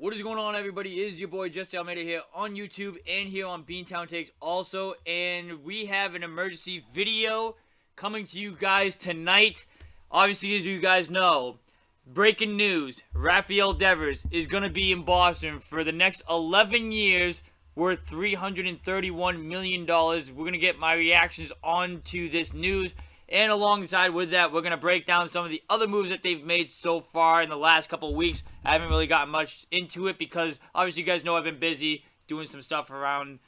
What is going on, everybody? It is your boy Jesse Almeida here on YouTube and here on Beantown Takes also, and we have an emergency video coming to you guys tonight. Obviously, as you guys know, breaking news, Rafael Devers is going to be in Boston for the next 11 years, worth $331 million. We're going to get my reactions onto this news. And alongside with that, we're going to break down some of the other moves that they've made so far in the last couple of weeks. I haven't really gotten much into it because, obviously, you guys know I've been busy doing some stuff around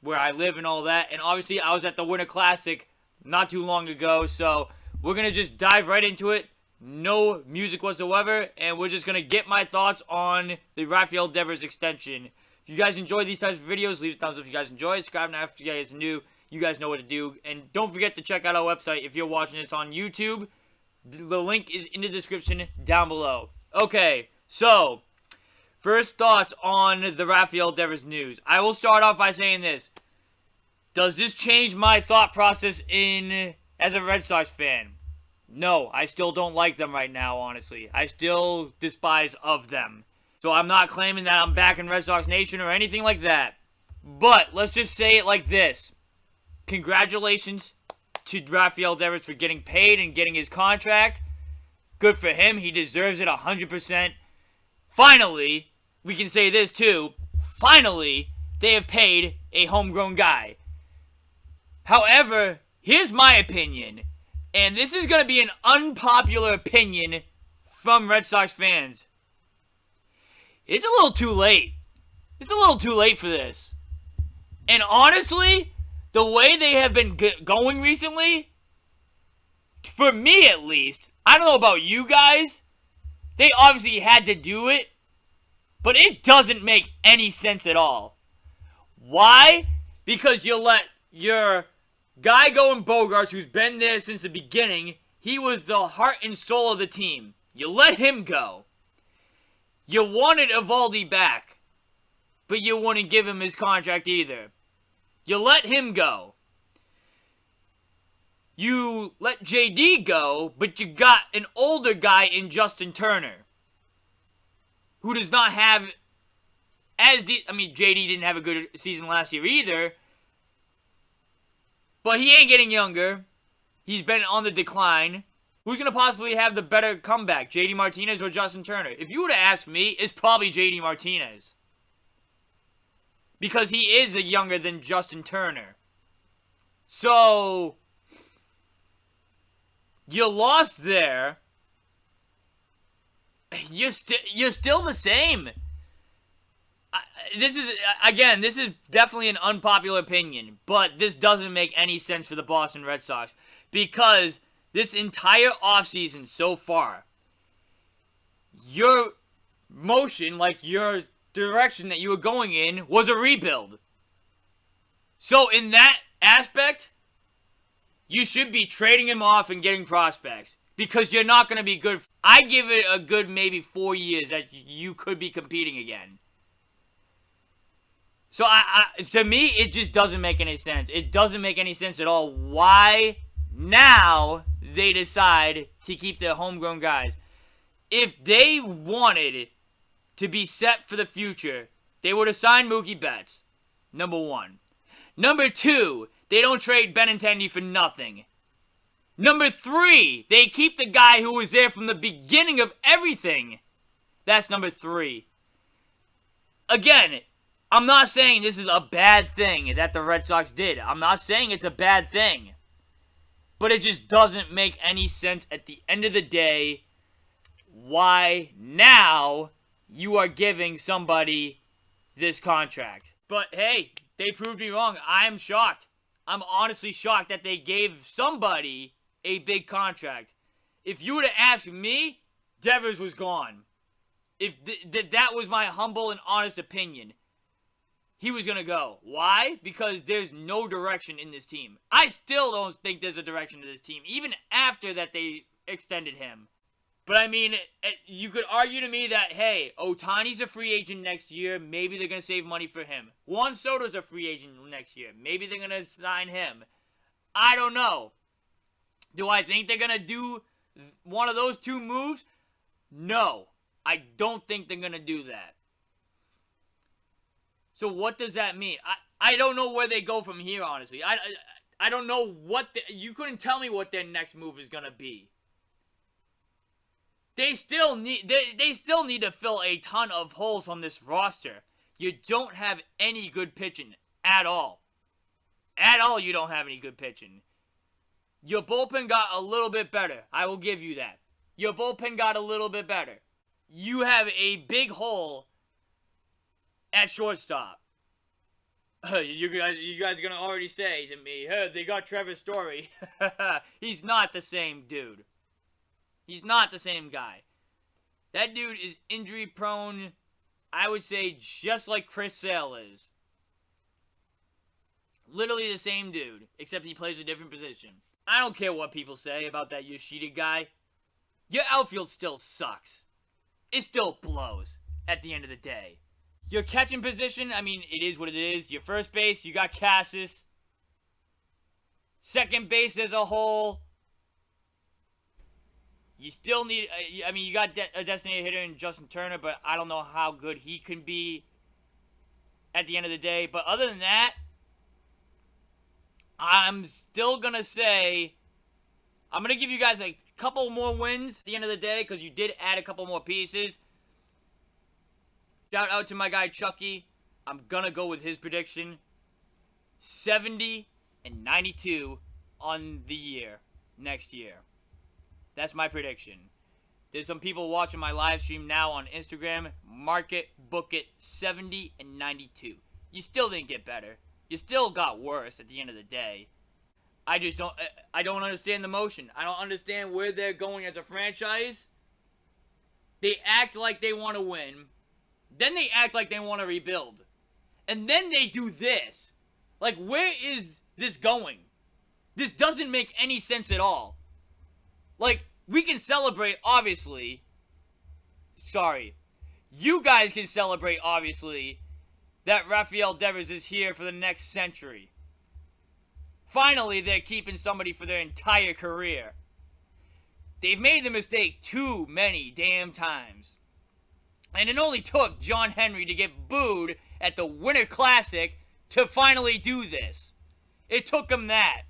where I live and all that. And, obviously, I was at the Winter Classic not too long ago. So, we're going to just dive right into it. No music whatsoever. And we're just going to get my thoughts on the Rafael Devers extension. If you guys enjoy these types of videos, leave a thumbs up if you guys enjoy it. Subscribe now if you guys are new. You guys know what to do. And don't forget to check out our website if you're watching this on YouTube. The link is in the description down below. Okay, so first thoughts on the Rafael Devers news. I will start off by saying this. Does this change my thought process as a Red Sox fan? No, I still don't like them right now, honestly. I still despise of them. So I'm not claiming that I'm back in Red Sox Nation or anything like that. But let's just say it like this. Congratulations to Rafael Devers for getting paid and getting his contract. Good for him. He deserves it 100%. Finally, we can say this too. Finally, they have paid a homegrown guy. However, here's my opinion. And this is going to be an unpopular opinion from Red Sox fans. It's a little too late. It's a little too late for this. And honestly, the way they have been going recently, for me at least, I don't know about you guys, they obviously had to do it, but it doesn't make any sense at all. Why? Because you let your guy go in Bogarts, who's been there since the beginning. He was the heart and soul of the team. You let him go. You wanted Evaldi back, but you wouldn't give him his contract either. You let him go. You let JD go, but you got an older guy in Justin Turner, who does not have JD didn't have a good season last year either, but he ain't getting younger. He's been on the decline. Who's going to possibly have the better comeback, JD Martinez or Justin Turner? If you were to ask me, it's probably JD Martinez. Because he is younger than Justin Turner. So, you lost there. You're still the same. This is definitely an unpopular opinion. But this doesn't make any sense for the Boston Red Sox. Because this entire offseason so far, your motion, like your direction that you were going in, was a rebuild. So in that aspect, you should be trading him off and getting prospects, because you're not going to be good. I give it a good maybe 4 years that you could be competing again. So to me, it just doesn't make any sense. It doesn't make any sense at all why now they decide to keep their homegrown guys. If they wanted to be set for the future, they would have signed Mookie Betts. Number one. Number two, they don't trade Benintendi for nothing. Number three, they keep the guy who was there from the beginning of everything. That's number three. Again, I'm not saying this is a bad thing that the Red Sox did. I'm not saying it's a bad thing. But it just doesn't make any sense at the end of the day why now you are giving somebody this contract. But hey, they proved me wrong. I am shocked. I'm honestly shocked that they gave somebody a big contract. If you were to ask me, Devers was gone. If that was my humble and honest opinion, he was going to go. Why? Because there's no direction in this team. I still don't think there's a direction to this team, even after that they extended him. But I mean, you could argue to me that, hey, Ohtani's a free agent next year. Maybe they're going to save money for him. Juan Soto's a free agent next year. Maybe they're going to sign him. I don't know. Do I think they're going to do one of those two moves? No. I don't think they're going to do that. So what does that mean? I don't know where they go from here, honestly. I don't know what you couldn't tell me what their next move is gonna be. They still need to fill a ton of holes on this roster. You don't have any good pitching at all. At all, you don't have any good pitching. Your bullpen got a little bit better. I will give you that. Your bullpen got a little bit better. You have a big hole at shortstop. You guys are gonna already say to me, hey, they got Trevor Story. He's not the same dude. He's not the same guy. That dude is injury prone, I would say, just like Chris Sale is. Literally the same dude, except he plays a different position. I don't care what people say about that Yoshida guy. Your outfield still sucks. It still blows at the end of the day. Your catching position, I mean, it is what it is. Your first base, you got Cassis. Second base as a whole, you still need, I mean, you got a designated hitter in Justin Turner, but I don't know how good he can be at the end of the day. But other than that, I'm still going to say, I'm going to give you guys a couple more wins at the end of the day because you did add a couple more pieces. Shout out to my guy Chucky. I'm going to go with his prediction. 70 and 92 on the year next year. That's my prediction. There's some people watching my live stream now on Instagram. Mark it, book it, 70 and 92. You still didn't get better. You still got worse at the end of the day. I don't understand the motion. I don't understand where they're going as a franchise. They act like they want to win. Then they act like they want to rebuild. And then they do this. Like, where is this going? This doesn't make any sense at all. Like, we can celebrate, obviously. Sorry. You guys can celebrate, obviously, that Rafael Devers is here for the next century. Finally, they're keeping somebody for their entire career. They've made the mistake too many damn times. And it only took John Henry to get booed at the Winter Classic to finally do this. It took him that.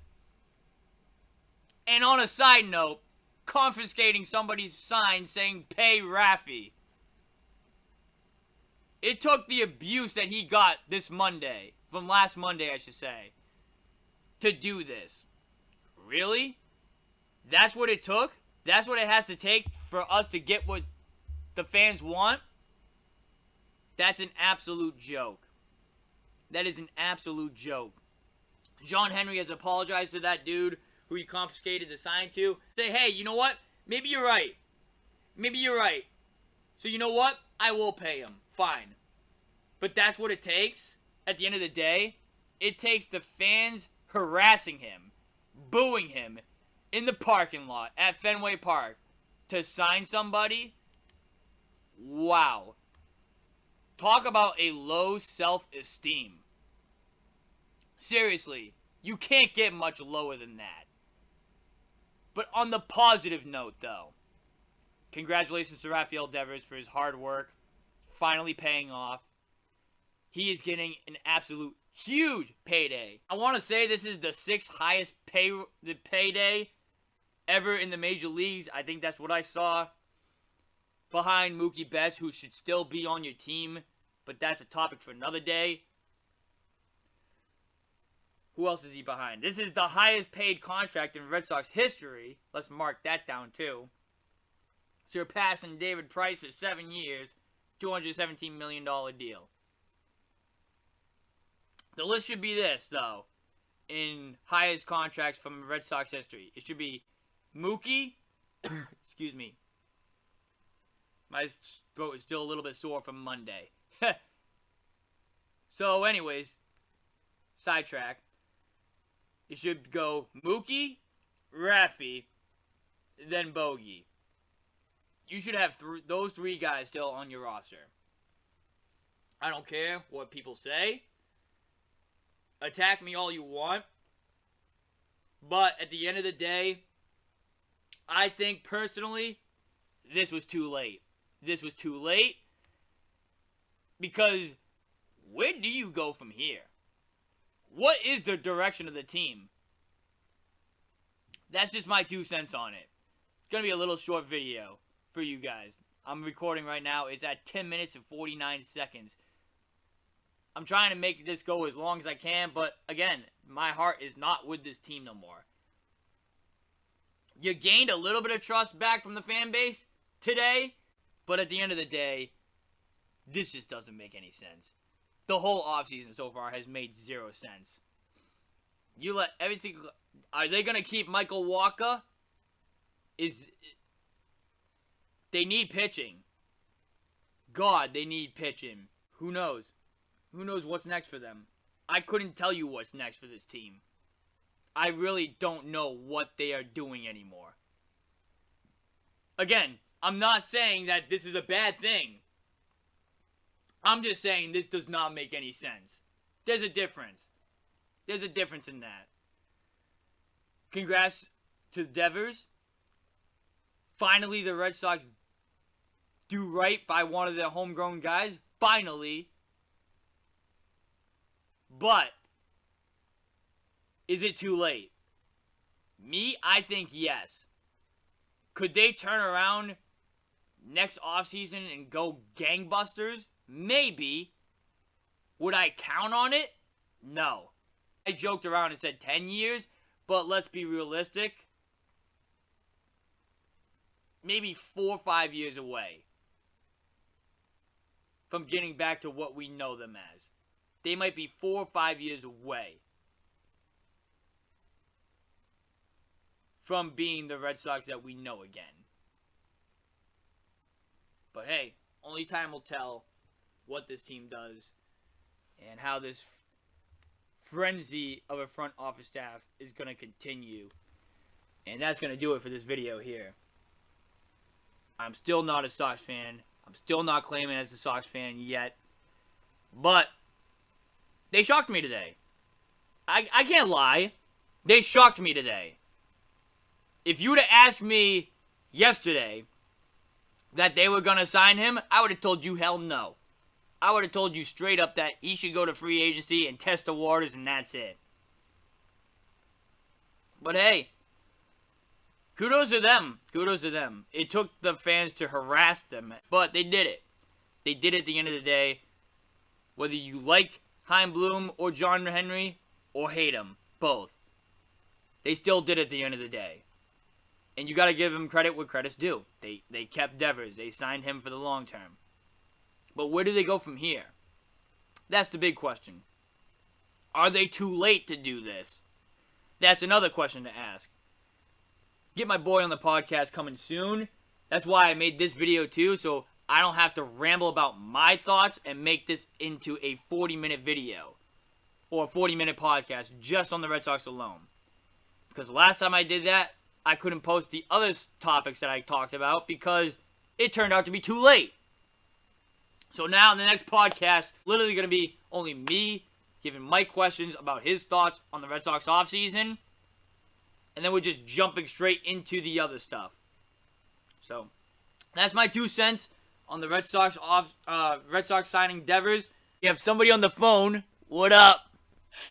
And on a side note, confiscating somebody's sign saying, pay Raffy. It took the abuse that he got this Monday, from last Monday I should say, to do this. Really? That's what it took? That's what it has to take for us to get what the fans want? That's an absolute joke. That is an absolute joke. John Henry has apologized to that dude who he confiscated the sign to. Say, hey, you know what? Maybe you're right. Maybe you're right. So you know what? I will pay him. Fine. But that's what it takes at the end of the day. It takes the fans harassing him, booing him in the parking lot at Fenway Park to sign somebody. Wow. Talk about a low self-esteem. Seriously, you can't get much lower than that. But on the positive note, though, congratulations to Rafael Devers for his hard work, finally paying off. He is getting an absolute huge payday. I want to say this is the 6th highest payday ever in the major leagues. I think that's what I saw. Behind Mookie Betts, who should still be on your team, but that's a topic for another day. Who else is he behind? This is the highest paid contract in Red Sox history. Let's mark that down too. Surpassing David Price's 7 years, $217 million deal. The list should be this, though, in highest contracts from Red Sox history. It should be Mookie, excuse me. My throat is still a little bit sore from Monday. So, anyways, sidetrack. It should go Mookie, Raffy, then Bogey. You should have those 3 guys still on your roster. I don't care what people say. Attack me all you want. But at the end of the day, I think personally, this was too late. This was too late. Because where do you go from here? What is the direction of the team? That's just my 2 cents on it. It's going to be a little short video for you guys. I'm recording right now. It's at 10 minutes and 49 seconds. I'm trying to make this go as long as I can, but again, my heart is not with this team no more. You gained a little bit of trust back from the fan base today, but at the end of the day, this just doesn't make any sense. The whole offseason so far has made 0 sense. You let every single... Are they going to keep Michael Walker? They need pitching. God, they need pitching. Who knows? Who knows what's next for them? I couldn't tell you what's next for this team. I really don't know what they are doing anymore. Again, I'm not saying that this is a bad thing. I'm just saying this does not make any sense. There's a difference. There's a difference in that. Congrats to Devers. Finally, the Red Sox do right by one of their homegrown guys. Finally. But, is it too late? Me, I think yes. Could they turn around next offseason and go gangbusters? Maybe. Would I count on it? No. I joked around and said 10 years, but let's be realistic. Maybe 4 or 5 years away from getting back to what we know them as. They might be 4 or 5 years away from being the Red Sox that we know again. But hey, only time will tell what this team does and how this frenzy of a front office staff is going to continue. And that's going to do it for this video here. I'm still not a Sox fan. I'm still not claiming as a Sox fan yet. But they shocked me today. I can't lie. They shocked me today. If you would have asked me yesterday that they were going to sign him, I would have told you hell no. I would have told you straight up that he should go to free agency and test the waters and that's it. But hey, kudos to them. Kudos to them. It took the fans to harass them, but they did it. They did it at the end of the day. Whether you like Chaim Bloom or John Henry or hate him, both. They still did it at the end of the day. And you got to give them credit where credit's due. They kept Devers. They signed him for the long term. But where do they go from here? That's the big question. Are they too late to do this? That's another question to ask. Get my boy on the podcast coming soon. That's why I made this video too, so I don't have to ramble about my thoughts and make this into a 40-minute video. Or a 40-minute podcast just on the Red Sox alone. Because last time I did that, I couldn't post the other topics that I talked about because it turned out to be too late. So now in the next podcast, literally going to be only me giving Mike questions about his thoughts on the Red Sox offseason. And then we're just jumping straight into the other stuff. So that's my 2 cents on the Red Sox signing Devers. You have somebody on the phone. What up?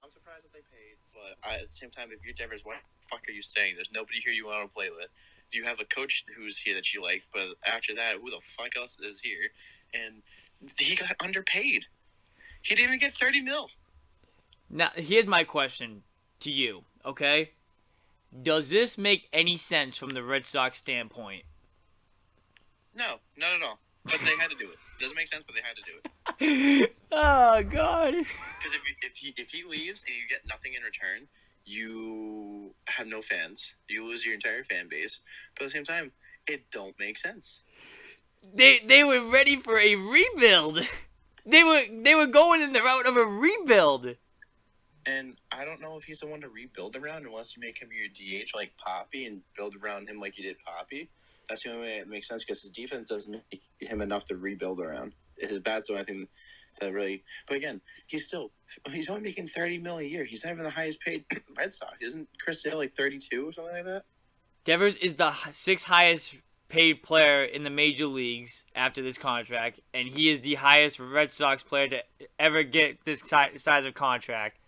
I'm surprised that they paid, but at the same time, if you're Devers, what the fuck are you saying? There's nobody here you want to play with. You have a coach who's here that you like, but after that, who the fuck else is here? And he got underpaid. He didn't even get $30 million. Now, here's my question to you, okay? Does this make any sense from the Red Sox standpoint? No, not at all. But they had to do it. Doesn't make sense, but they had to do it. Oh, God. Because if he leaves and you get nothing in return, you have no fans. You lose your entire fan base. But at the same time, it don't make sense. They were ready for a rebuild. They were going in the route of a rebuild. And I don't know if he's the one to rebuild around unless you make him your DH like Poppy and build around him like you did Poppy. That's the only way it makes sense because his defense doesn't make him enough to rebuild around. His bat's the only thing that really... But again, he's only making $30 million a year. He's not even the highest paid Red Sox. Isn't Chris Sale like 32 or something like that? Devers is the 6th highest paid player in the major leagues after this contract, and he is the highest Red Sox player to ever get this size of contract.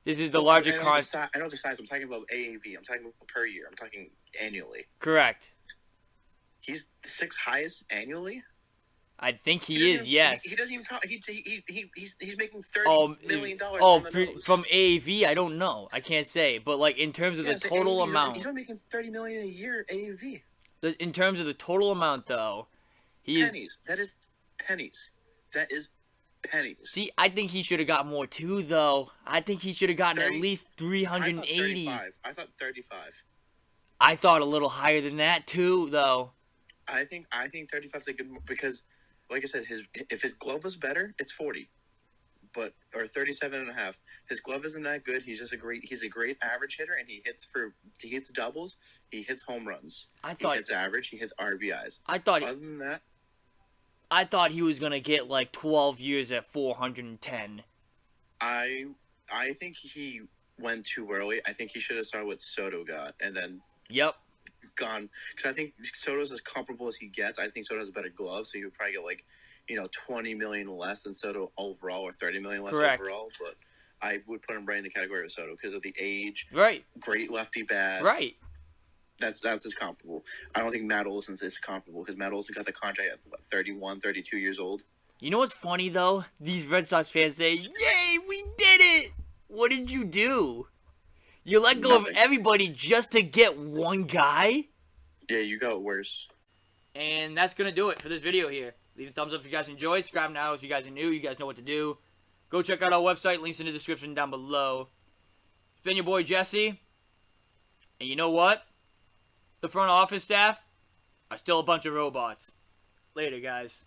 This is the larger contract. I know the size. I'm talking about AAV. I'm talking about per year. I'm talking annually. Correct. He's the 6th highest annually. I think he is. Yes. He doesn't even talk. He's making $30 million on the nose. From AAV, I don't know. I can't say, but like in terms of the total amount, he's only making $30 million a year AAV. In terms of the total amount, though, pennies. That is pennies. That is pennies. See, I think he should have got more too, though. I think he should have gotten at least 380. I thought 35. I thought a little higher than that too, though. I think 35 is a good, because, like I said, if his glove was better, it's 40, or 37.5. His glove isn't that good. He's a great average hitter, and he hits doubles, he hits home runs. He hits average, he hits RBIs. Other than that, I thought he was gonna get like 12 years at 410. I think he went too early. I think he should have started what Soto got, and then gone, because I think Soto's as comparable as he gets. I think Soto has a better glove, so he would probably get like, $20 million less than Soto overall, or $30 million less overall. But I would put him right in the category of Soto because of the age. Right. Great lefty bat. Right. That's as comparable. I don't think Matt Olson's is comparable, because Matt Olson got the contract at 31, 32 years old. You know what's funny though? These Red Sox fans say, "Yay, we did it!" What did you do? You let go of everybody just to get one guy? Yeah, you got worse. And that's going to do it for this video here. Leave a thumbs up if you guys enjoy. Subscribe now if you guys are new. You guys know what to do. Go check out our website. Links in the description down below. It's been your boy Jesse. And you know what? The front office staff are still a bunch of robots. Later, guys.